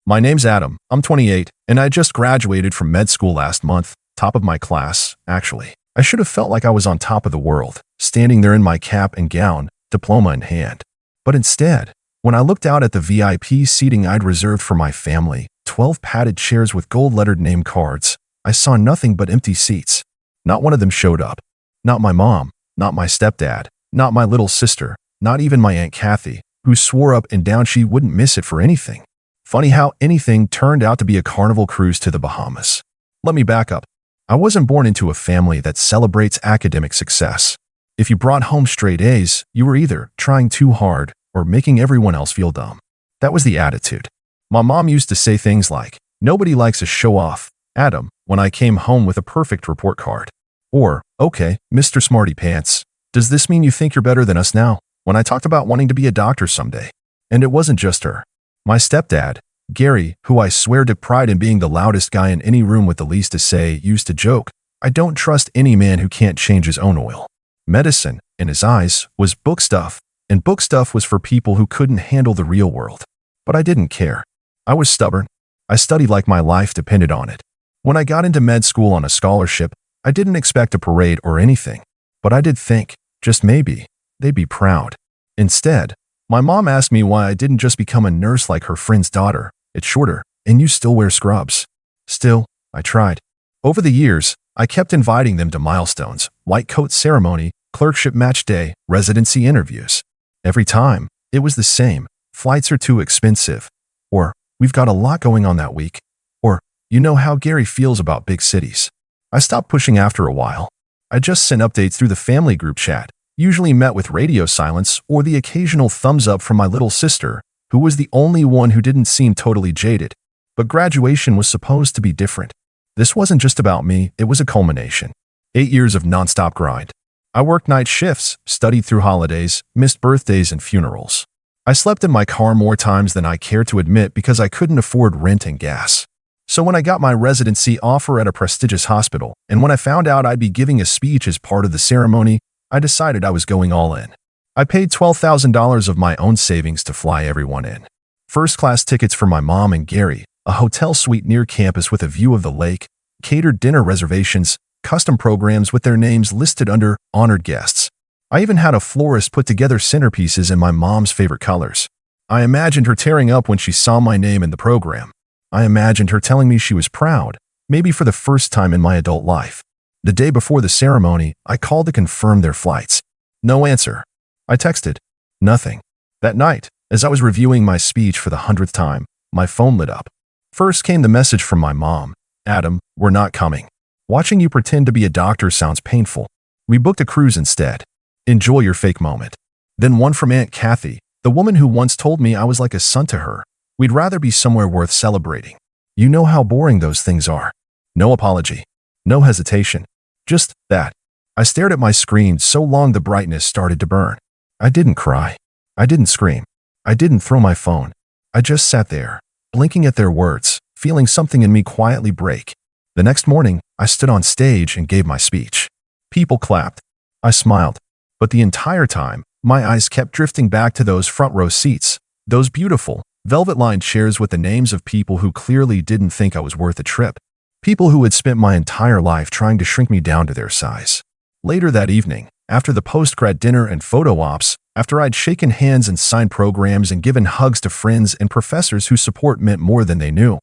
My name's Adam. I'm 28, and I just graduated from med school last month. Top of my class, actually. I should have felt like I was on top of the world, standing there in my cap and gown, diploma in hand. But instead, when I looked out at the VIP seating I'd reserved for my family, 12 padded chairs with gold-lettered name cards, I saw nothing but empty seats. Not one of them showed up. Not my mom, not my stepdad, not my little sister, not even my Aunt Kathy, who swore up and down she wouldn't miss it for anything. Funny how anything turned out to be a carnival cruise to the Bahamas. Let me back up. I wasn't born into a family that celebrates academic success. If you brought home straight A's, you were either trying too hard or making everyone else feel dumb. That was the attitude. My mom used to say things like, "Nobody likes a show-off, Adam," when I came home with a perfect report card. Or, "Okay, Mr. Smarty Pants, does this mean you think you're better than us now?" when I talked about wanting to be a doctor someday. And it wasn't just her. My stepdad, Gary, who I swear took pride in being the loudest guy in any room with the least to say, used to joke, "I don't trust any man who can't change his own oil." Medicine, in his eyes, was book stuff, and book stuff was for people who couldn't handle the real world. But I didn't care. I was stubborn. I studied like my life depended on it. When I got into med school on a scholarship, I didn't expect a parade or anything. But I did think, just maybe, they'd be proud. Instead, my mom asked me why I didn't just become a nurse like her friend's daughter. "It's shorter, and you still wear scrubs." Still, I tried. Over the years, I kept inviting them to milestones, white coat ceremony, clerkship match day, residency interviews. Every time, it was the same. "Flights are too expensive." Or, "We've got a lot going on that week." Or, "You know how Gary feels about big cities." I stopped pushing after a while. I just sent updates through the family group chat, usually met with radio silence or the occasional thumbs up from my little sister, who was the only one who didn't seem totally jaded. But graduation was supposed to be different. This wasn't just about me, it was a culmination. 8 years of nonstop grind. I worked night shifts, studied through holidays, missed birthdays and funerals. I slept in my car more times than I cared to admit because I couldn't afford rent and gas. So when I got my residency offer at a prestigious hospital, and when I found out I'd be giving a speech as part of the ceremony, I decided I was going all in. I paid $12,000 of my own savings to fly everyone in. First-class tickets for my mom and Gary, a hotel suite near campus with a view of the lake, catered dinner reservations, custom programs with their names listed under honored guests. I even had a florist put together centerpieces in my mom's favorite colors. I imagined her tearing up when she saw my name in the program. I imagined her telling me she was proud, maybe for the first time in my adult life. The day before the ceremony, I called to confirm their flights. No answer. I texted. Nothing. That night, as I was reviewing my speech for the 100th time, my phone lit up. First came the message from my mom. "Adam, we're not coming. Watching you pretend to be a doctor sounds painful. We booked a cruise instead. Enjoy your fake moment." Then one from Aunt Kathy, the woman who once told me I was like a son to her. "We'd rather be somewhere worth celebrating. You know how boring those things are." No apology. No hesitation. Just that. I stared at my screen so long the brightness started to burn. I didn't cry. I didn't scream. I didn't throw my phone. I just sat there, blinking at their words, feeling something in me quietly break. The next morning, I stood on stage and gave my speech. People clapped. I smiled. But the entire time, my eyes kept drifting back to those front row seats, those beautiful, velvet-lined chairs with the names of people who clearly didn't think I was worth a trip. People who had spent my entire life trying to shrink me down to their size. Later that evening, after the post-grad dinner and photo ops, after I'd shaken hands and signed programs and given hugs to friends and professors whose support meant more than they knew,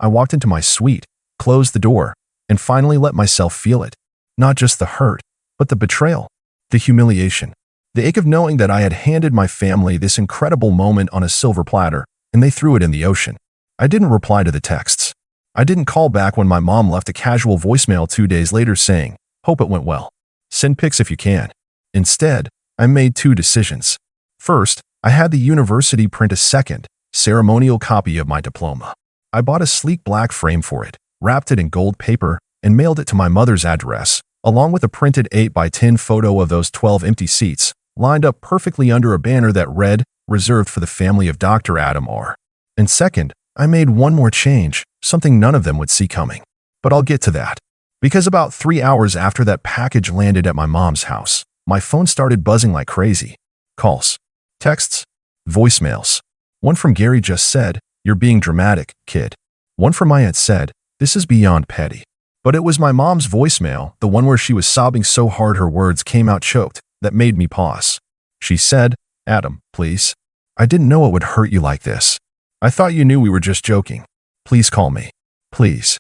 I walked into my suite, closed the door, and finally let myself feel it. Not just the hurt, but the betrayal, the humiliation, the ache of knowing that I had handed my family this incredible moment on a silver platter, and they threw it in the ocean. I didn't reply to the texts. I didn't call back when my mom left a casual voicemail 2 days later saying, "Hope it went well. Send pics if you can." Instead, I made 2 decisions. First, I had the university print a second, ceremonial copy of my diploma. I bought a sleek black frame for it, wrapped it in gold paper, and mailed it to my mother's address, along with a printed 8x10 photo of those 12 empty seats, lined up perfectly under a banner that read, "Reserved for the family of Dr. Adam R." And second, I made one more change, something none of them would see coming. But I'll get to that. Because about 3 hours after that package landed at my mom's house, my phone started buzzing like crazy. Calls, texts, voicemails. One from Gary just said, "You're being dramatic, kid." One from my aunt said, "This is beyond petty." But it was my mom's voicemail, the one where she was sobbing so hard her words came out choked, that made me pause. She said, "Adam, please. I didn't know it would hurt you like this. I thought you knew we were just joking. Please call me. Please."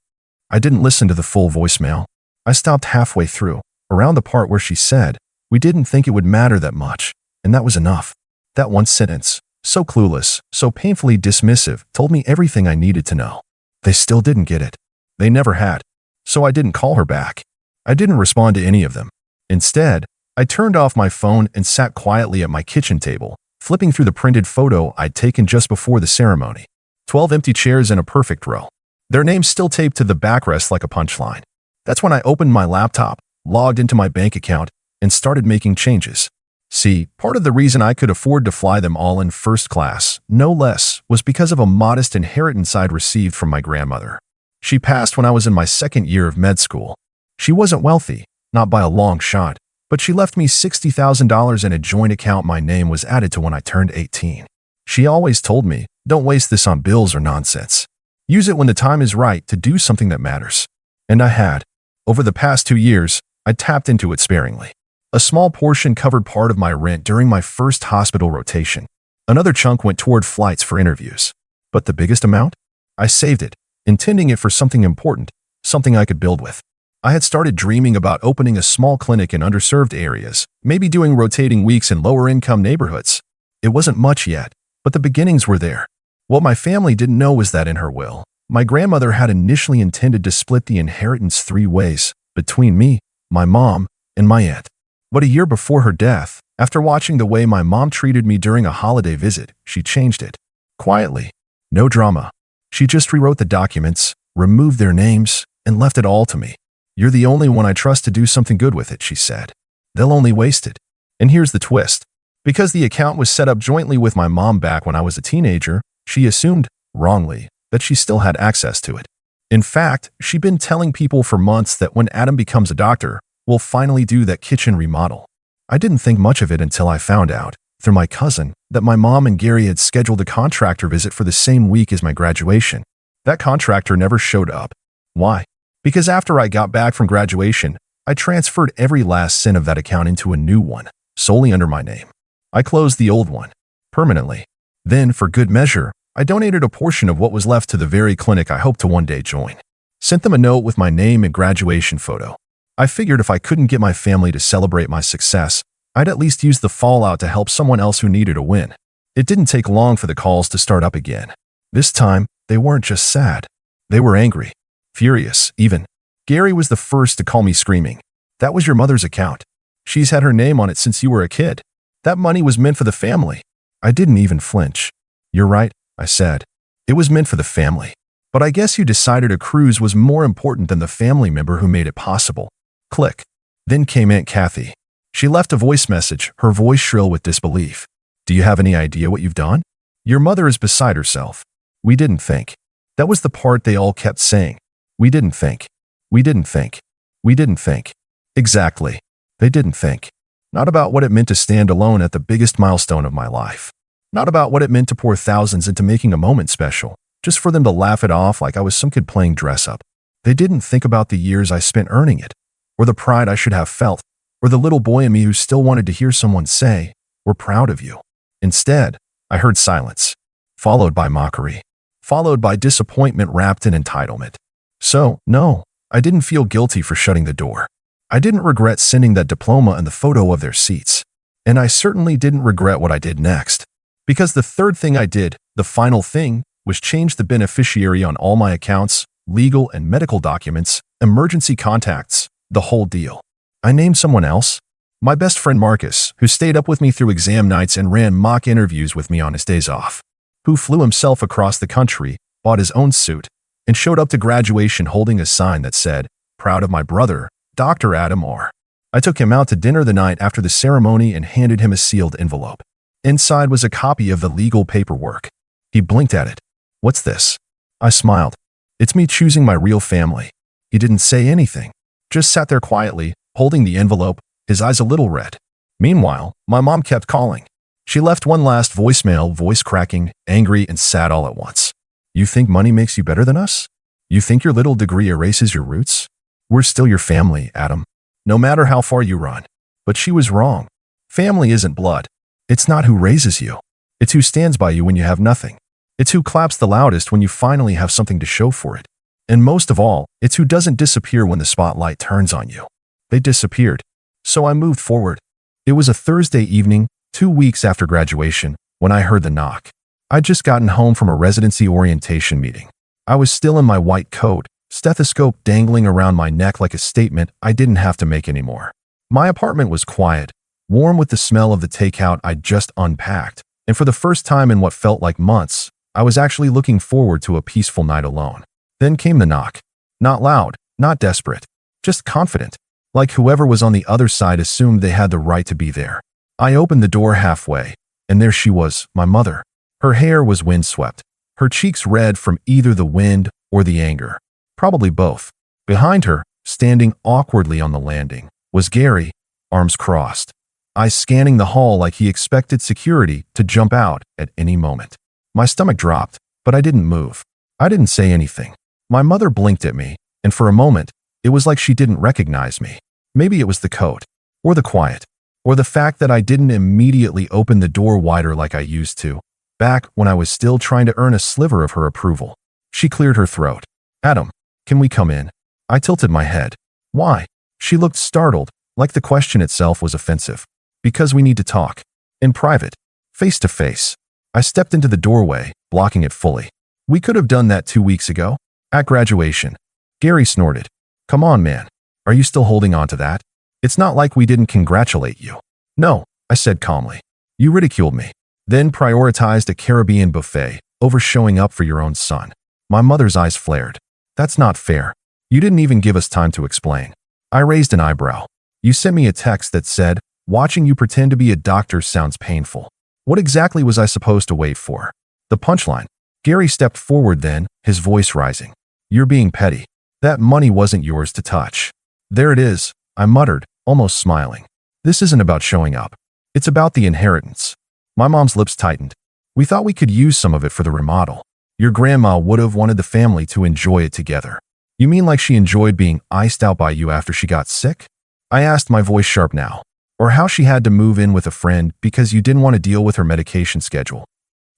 I didn't listen to the full voicemail. I stopped halfway through, around the part where she said, "We didn't think it would matter that much," and that was enough. That one sentence, so clueless, so painfully dismissive, told me everything I needed to know. They still didn't get it. They never had. So I didn't call her back. I didn't respond to any of them. Instead, I turned off my phone and sat quietly at my kitchen table, flipping through the printed photo I'd taken just before the ceremony. 12 empty chairs in a perfect row. Their names still taped to the backrest like a punchline. That's when I opened my laptop, logged into my bank account, and started making changes. See, part of the reason I could afford to fly them all in first class, no less, was because of a modest inheritance I'd received from my grandmother. She passed when I was in my second year of med school. She wasn't wealthy, not by a long shot, but she left me $60,000 in a joint account my name was added to when I turned 18. She always told me, "Don't waste this on bills or nonsense. Use it when the time is right to do something that matters." And I had. Over the past 2 years, I tapped into it sparingly. A small portion covered part of my rent during my first hospital rotation. Another chunk went toward flights for interviews. But the biggest amount? I saved it, intending it for something important, something I could build with. I had started dreaming about opening a small clinic in underserved areas, maybe doing rotating weeks in lower-income neighborhoods. It wasn't much yet, but the beginnings were there. What my family didn't know was that in her will, my grandmother had initially intended to split the inheritance 3 ways, between me, my mom, and my aunt. But a year before her death, after watching the way my mom treated me during a holiday visit, she changed it. Quietly. No drama. She just rewrote the documents, removed their names, and left it all to me. "You're the only one I trust to do something good with it," she said. "They'll only waste it." And here's the twist. Because the account was set up jointly with my mom back when I was a teenager, she assumed, wrongly, that she still had access to it. In fact, she'd been telling people for months that when Adam becomes a doctor, we'll finally do that kitchen remodel. I didn't think much of it until I found out, through my cousin, that my mom and Gary had scheduled a contractor visit for the same week as my graduation. That contractor never showed up. Why? Because after I got back from graduation, I transferred every last cent of that account into a new one, solely under my name. I closed the old one, permanently. Then, for good measure, I donated a portion of what was left to the very clinic I hope to one day join. Sent them a note with my name and graduation photo. I figured if I couldn't get my family to celebrate my success, I'd at least use the fallout to help someone else who needed a win. It didn't take long for the calls to start up again. This time, they weren't just sad. They were angry. Furious, even. Gary was the first to call me screaming. "That was your mother's account. She's had her name on it since you were a kid. That money was meant for the family." I didn't even flinch. "You're right," I said. "It was meant for the family. But I guess you decided a cruise was more important than the family member who made it possible." Click. Then came Aunt Kathy. She left a voice message, her voice shrill with disbelief. "Do you have any idea what you've done? Your mother is beside herself. We didn't think." That was the part they all kept saying. We didn't think. We didn't think. We didn't think. Exactly. They didn't think. Not about what it meant to stand alone at the biggest milestone of my life. Not about what it meant to pour thousands into making a moment special, just for them to laugh it off like I was some kid playing dress-up. They didn't think about the years I spent earning it, or the pride I should have felt, or the little boy in me who still wanted to hear someone say, "We're proud of you." Instead, I heard silence, followed by mockery, followed by disappointment wrapped in entitlement. So, no, I didn't feel guilty for shutting the door. I didn't regret sending that diploma and the photo of their seats. And I certainly didn't regret what I did next. Because the third thing I did, the final thing, was change the beneficiary on all my accounts, legal and medical documents, emergency contacts, the whole deal. I named someone else. My best friend Marcus, who stayed up with me through exam nights and ran mock interviews with me on his days off. Who flew himself across the country, bought his own suit, and showed up to graduation holding a sign that said, "Proud of my brother, Dr. Adam R." I took him out to dinner the night after the ceremony and handed him a sealed envelope. Inside was a copy of the legal paperwork. He blinked at it. "What's this?" I smiled. "It's me choosing my real family." He didn't say anything, just sat there quietly, holding the envelope, his eyes a little red. Meanwhile, my mom kept calling. She left one last voicemail, voice cracking, angry and sad all at once. You think money makes you better than us? You think your little degree erases your roots? We're still your family, Adam, no matter how far you run. But she was wrong. Family isn't blood. It's not who raises you. It's who stands by you when you have nothing. It's who claps the loudest when you finally have something to show for it. And most of all, it's who doesn't disappear when the spotlight turns on you. They disappeared. So I moved forward. It was a Thursday evening, 2 weeks after graduation, when I heard the knock. I'd just gotten home from a residency orientation meeting. I was still in my white coat, stethoscope dangling around my neck like a statement I didn't have to make anymore. My apartment was quiet, warm with the smell of the takeout I'd just unpacked, and for the first time in what felt like months, I was actually looking forward to a peaceful night alone. Then came the knock. Not loud, not desperate, just confident, like whoever was on the other side assumed they had the right to be there. I opened the door halfway, and there she was, my mother. Her hair was windswept, her cheeks red from either the wind or the anger. Probably both. Behind her, standing awkwardly on the landing, was Gary, arms crossed, eyes scanning the hall like he expected security to jump out at any moment. My stomach dropped, but I didn't move. I didn't say anything. My mother blinked at me, and for a moment, it was like she didn't recognize me. Maybe it was the coat, or the quiet, or the fact that I didn't immediately open the door wider like I used to, back when I was still trying to earn a sliver of her approval. She cleared her throat. Adam, can we come in? I tilted my head. Why? She looked startled, like the question itself was offensive. Because we need to talk. In private. Face to face. I stepped into the doorway, blocking it fully. We could have done that 2 weeks ago. At graduation. Gary snorted. Come on, man. Are you still holding on to that? It's not like we didn't congratulate you. No, I said calmly. You ridiculed me. Then prioritized a Caribbean buffet over showing up for your own son. My mother's eyes flared. That's not fair. You didn't even give us time to explain. I raised an eyebrow. You sent me a text that said, watching you pretend to be a doctor sounds painful. What exactly was I supposed to wait for? The punchline. Gary stepped forward then, his voice rising. You're being petty. That money wasn't yours to touch. There it is, I muttered, almost smiling. This isn't about showing up. It's about the inheritance. My mom's lips tightened. We thought we could use some of it for the remodel. Your grandma would have wanted the family to enjoy it together. You mean like she enjoyed being iced out by you after she got sick? I asked, my voice sharp now. Or how she had to move in with a friend because you didn't want to deal with her medication schedule.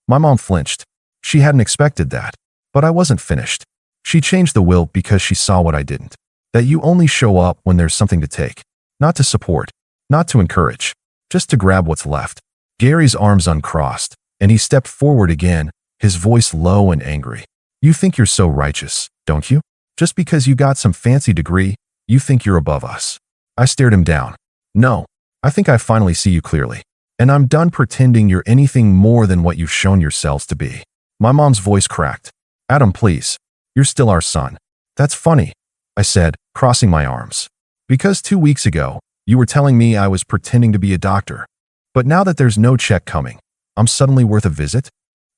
My mom flinched. She hadn't expected that. But I wasn't finished. She changed the will because she saw what I didn't. That you only show up when there's something to take. Not to support. Not to encourage. Just to grab what's left. Gary's arms uncrossed, and he stepped forward again, his voice low and angry. You think you're so righteous, don't you? Just because you got some fancy degree, you think you're above us. I stared him down. No, I think I finally see you clearly. And I'm done pretending you're anything more than what you've shown yourselves to be. My mom's voice cracked. Adam, please. You're still our son. That's funny, I said, crossing my arms. Because 2 weeks ago, you were telling me I was pretending to be a doctor. But now that there's no check coming, I'm suddenly worth a visit?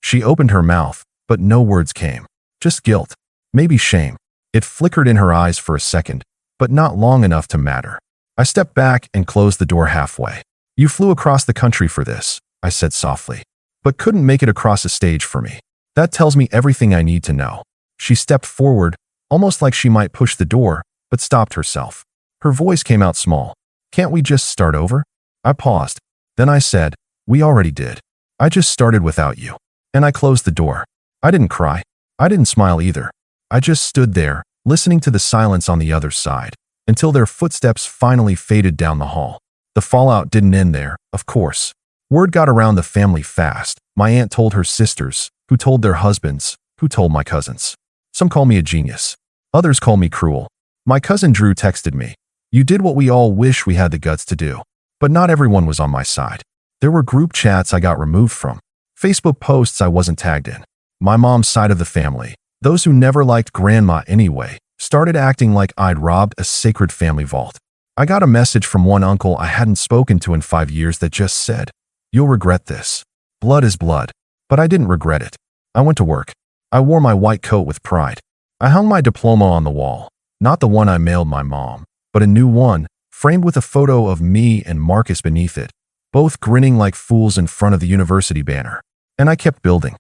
She opened her mouth, but no words came. Just guilt. Maybe shame. It flickered in her eyes for a second, but not long enough to matter. I stepped back and closed the door halfway. You flew across the country for this, I said softly, but couldn't make it across a stage for me. That tells me everything I need to know. She stepped forward, almost like she might push the door, but stopped herself. Her voice came out small. Can't we just start over? I paused. Then I said, we already did. I just started without you. And I closed the door. I didn't cry. I didn't smile either. I just stood there, listening to the silence on the other side, until their footsteps finally faded down the hall. The fallout didn't end there, of course. Word got around the family fast. My aunt told her sisters, who told their husbands, who told my cousins. Some call me a genius. Others call me cruel. My cousin Drew texted me. You did what we all wish we had the guts to do. But not everyone was on my side. There were group chats I got removed from. Facebook posts I wasn't tagged in. My mom's side of the family, those who never liked grandma anyway, started acting like I'd robbed a sacred family vault. I got a message from one uncle I hadn't spoken to in 5 years that just said, you'll regret this. Blood is blood. But I didn't regret it. I went to work. I wore my white coat with pride. I hung my diploma on the wall, not the one I mailed my mom, but a new one, framed with a photo of me and Marcus beneath it, both grinning like fools in front of the university banner. And I kept building.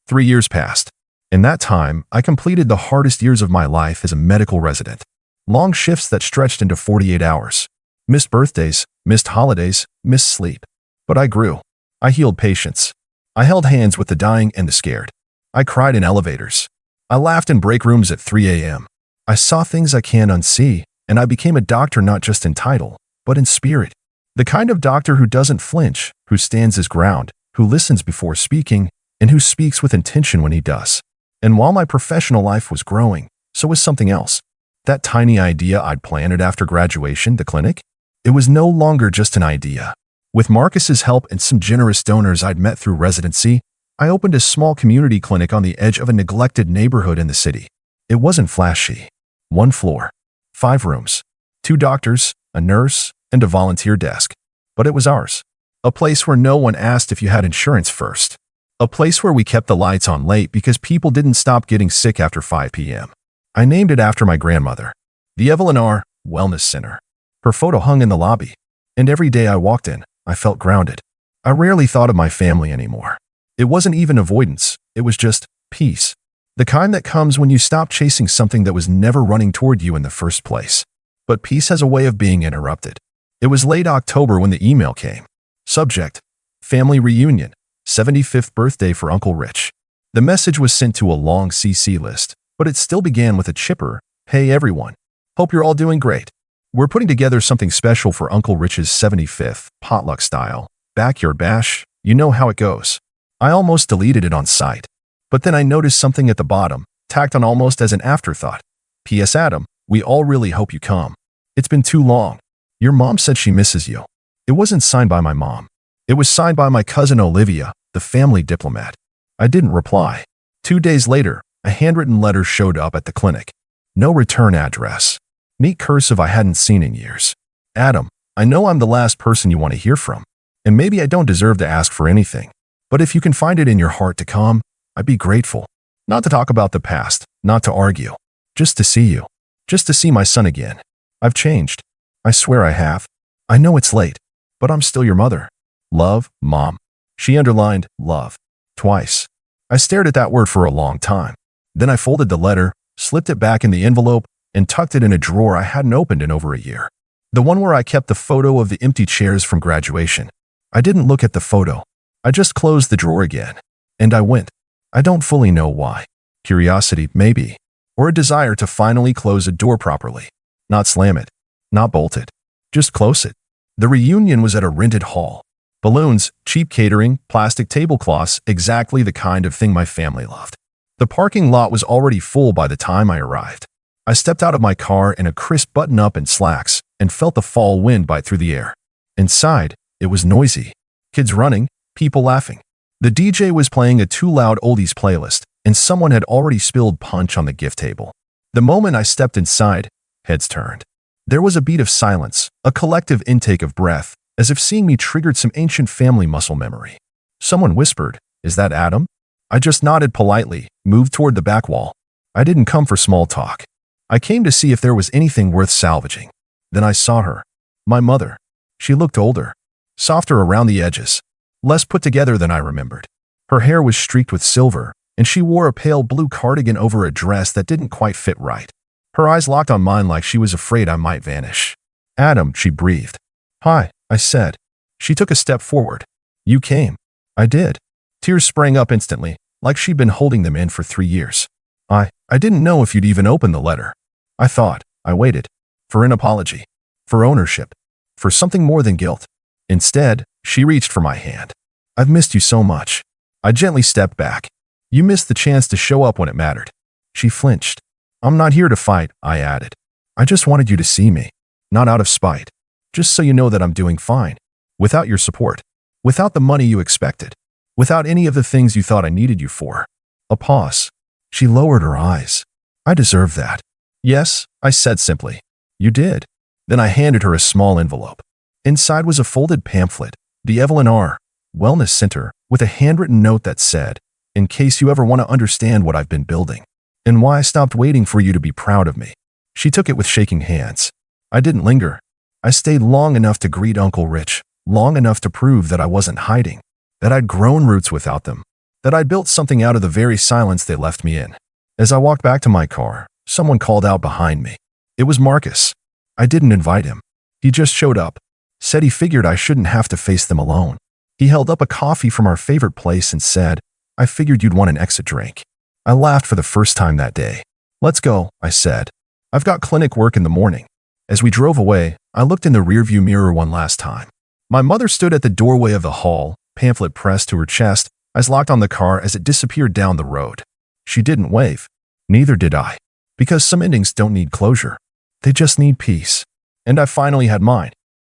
3 years passed. In that time, I completed the hardest years of my life as a medical resident. Long shifts that stretched into 48 hours. Missed birthdays, missed holidays, missed sleep. But I grew. I healed patients. I held hands with the dying and the scared. I cried in elevators. I laughed in break rooms at 3 a.m. I saw things I can't unsee, and I became a doctor not just in title, but in spirit. The kind of doctor who doesn't flinch, who stands his ground, who listens before speaking, and who speaks with intention when he does. And while my professional life was growing, so was something else. That tiny idea I'd planted after graduation, the clinic? It was no longer just an idea. With Marcus's help and some generous donors I'd met through residency, I opened a small community clinic on the edge of a neglected neighborhood in the city. It wasn't flashy. 1 floor, 5 rooms, 2 doctors, a nurse, and a volunteer desk. But it was ours. A place where no one asked if you had insurance first. A place where we kept the lights on late because people didn't stop getting sick after 5 p.m. I named it after my grandmother, the Evelyn R. Wellness Center. Her photo hung in the lobby, and every day I walked in, I felt grounded. I rarely thought of my family anymore. It wasn't even avoidance, it was just peace. The kind that comes when you stop chasing something that was never running toward you in the first place. But peace has a way of being interrupted. It was late October when the email came. Subject: Family Reunion, 75th birthday for Uncle Rich. The message was sent to a long CC list, but it still began with a chipper, "Hey everyone. Hope you're all doing great. We're putting together something special for Uncle Rich's 75th, potluck style, backyard bash, you know how it goes." I almost deleted it on sight. But then I noticed something at the bottom, tacked on almost as an afterthought. "P.S. Adam, we all really hope you come. It's been too long. Your mom said she misses you." It wasn't signed by my mom. It was signed by my cousin Olivia, the family diplomat. I didn't reply. 2 days later, a handwritten letter showed up at the clinic. No return address. Neat cursive I hadn't seen in years. "Adam, I know I'm the last person you want to hear from, and maybe I don't deserve to ask for anything. But if you can find it in your heart to come, I'd be grateful. Not to talk about the past, not to argue. Just to see you. Just to see my son again. I've changed. I swear I have. I know it's late, but I'm still your mother. Love, Mom." She underlined love twice. I stared at that word for a long time. Then I folded the letter, slipped it back in the envelope, and tucked it in a drawer I hadn't opened in over a year. The one where I kept the photo of the empty chairs from graduation. I didn't look at the photo. I just closed the drawer again. And I went. I don't fully know why. Curiosity, maybe. Or a desire to finally close a door properly. Not slam it. Not bolt it. Just close it. The reunion was at a rented hall. Balloons, cheap catering, plastic tablecloths, exactly the kind of thing my family loved. The parking lot was already full by the time I arrived. I stepped out of my car in a crisp button-up and slacks and felt the fall wind bite through the air. Inside, it was noisy. Kids running, people laughing. The DJ was playing a too loud oldies playlist, and someone had already spilled punch on the gift table. The moment I stepped inside, heads turned. There was a beat of silence, a collective intake of breath, as if seeing me triggered some ancient family muscle memory. Someone whispered, "Is that Adam?" I just nodded politely, moved toward the back wall. I didn't come for small talk. I came to see if there was anything worth salvaging. Then I saw her. My mother. She looked older. Softer around the edges. Less put together than I remembered. Her hair was streaked with silver, and she wore a pale blue cardigan over a dress that didn't quite fit right. Her eyes locked on mine like she was afraid I might vanish. "Adam," she breathed. "Hi," I said. She took a step forward. "You came." I did. Tears sprang up instantly, like she'd been holding them in for 3 years. I didn't know if you'd even open the letter. I thought. I waited. For an apology. For ownership. For something more than guilt. Instead, she reached for my hand. "I've missed you so much." I gently stepped back. "You missed the chance to show up when it mattered." She flinched. "I'm not here to fight," I added. "I just wanted you to see me. Not out of spite. Just so you know that I'm doing fine. Without your support. Without the money you expected. Without any of the things you thought I needed you for." A pause. She lowered her eyes. "I deserve that." "Yes," I said simply. "You did." Then I handed her a small envelope. Inside was a folded pamphlet, the Evelyn R. Wellness Center, with a handwritten note that said, "In case you ever want to understand what I've been building, and why I stopped waiting for you to be proud of me." She took it with shaking hands. I didn't linger. I stayed long enough to greet Uncle Rich, long enough to prove that I wasn't hiding, that I'd grown roots without them, that I'd built something out of the very silence they left me in. As I walked back to my car, someone called out behind me. It was Marcus. I didn't invite him. He just showed up, said he figured I shouldn't have to face them alone. He held up a coffee from our favorite place and said, "I figured you'd want an extra drink." I laughed for the first time that day. "Let's go," I said. "I've got clinic work in the morning." As we drove away, I looked in the rearview mirror one last time. My mother stood at the doorway of the hall, pamphlet pressed to her chest, eyes locked on the car as it disappeared down the road. She didn't wave. Neither did I. Because some endings don't need closure. They just need peace. And I finally had mine.